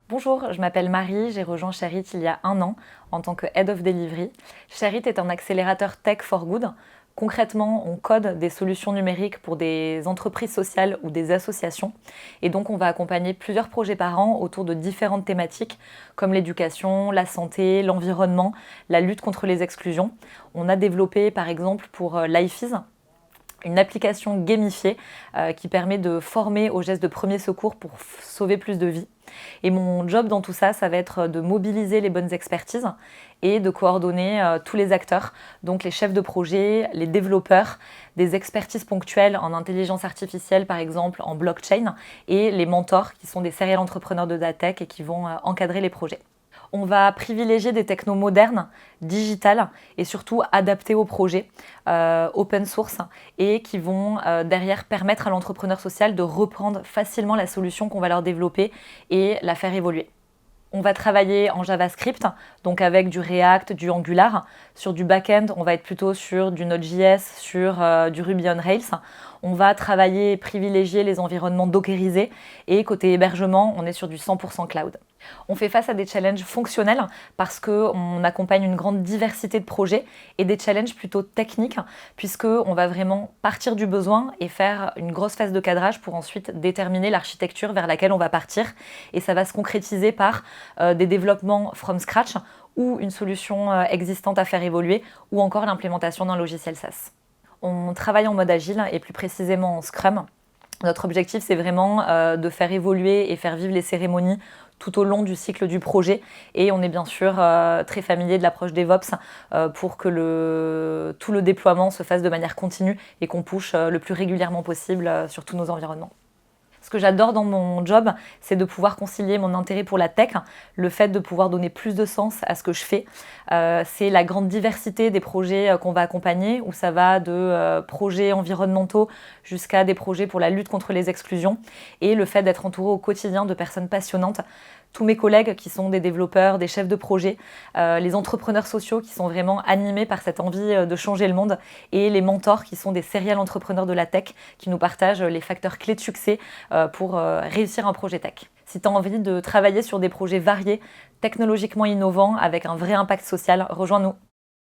Bonjour, je m'appelle Marie, j'ai rejoint Sharit il y a 1 an en tant que Head of Delivery. Sharit est un accélérateur tech for good. Concrètement, on code des solutions numériques pour des entreprises sociales ou des associations. Et donc, on va accompagner plusieurs projets par an autour de différentes thématiques comme l'éducation, la santé, l'environnement, la lutte contre les exclusions. On a développé par exemple pour Lifease une application gamifiée qui permet de former aux gestes de premier secours pour sauver plus de vies. Et mon job dans tout ça, ça va être de mobiliser les bonnes expertises et de coordonner tous les acteurs, donc les chefs de projet, les développeurs, des expertises ponctuelles en intelligence artificielle par exemple, en blockchain, et les mentors qui sont des serial entrepreneurs de la tech et qui vont encadrer les projets. On va privilégier des technos modernes, digitales et surtout adaptés au projet, open source, et qui vont derrière permettre à l'entrepreneur social de reprendre facilement la solution qu'on va leur développer et la faire évoluer. On va travailler en JavaScript, donc avec du React, du Angular. Sur du back-end, on va être plutôt sur du Node.js, sur du Ruby on Rails. On va travailler et privilégier les environnements dockerisés. Et côté hébergement, on est sur du 100% cloud. On fait face à des challenges fonctionnels parce qu'on accompagne une grande diversité de projets et des challenges plutôt techniques puisqu'on va vraiment partir du besoin et faire une grosse phase de cadrage pour ensuite déterminer l'architecture vers laquelle on va partir. Et ça va se concrétiser par des développements from scratch ou une solution existante à faire évoluer ou encore l'implémentation d'un logiciel SaaS. On travaille en mode agile et plus précisément en Scrum. Notre objectif, c'est vraiment de faire évoluer et faire vivre les cérémonies tout au long du cycle du projet. Et on est bien sûr très familier de l'approche DevOps pour que tout le déploiement se fasse de manière continue et qu'on push le plus régulièrement possible sur tous nos environnements. Ce que j'adore dans mon job, c'est de pouvoir concilier mon intérêt pour la tech, le fait de pouvoir donner plus de sens à ce que je fais. C'est la grande diversité des projets qu'on va accompagner, où ça va de projets environnementaux jusqu'à des projets pour la lutte contre les exclusions, et le fait d'être entouré au quotidien de personnes passionnantes. Tous mes collègues qui sont des développeurs, des chefs de projet, les entrepreneurs sociaux qui sont vraiment animés par cette envie de changer le monde, et les mentors qui sont des serial entrepreneurs de la tech qui nous partagent les facteurs clés de succès pour réussir un projet tech. Si tu as envie de travailler sur des projets variés, technologiquement innovants, avec un vrai impact social, rejoins-nous.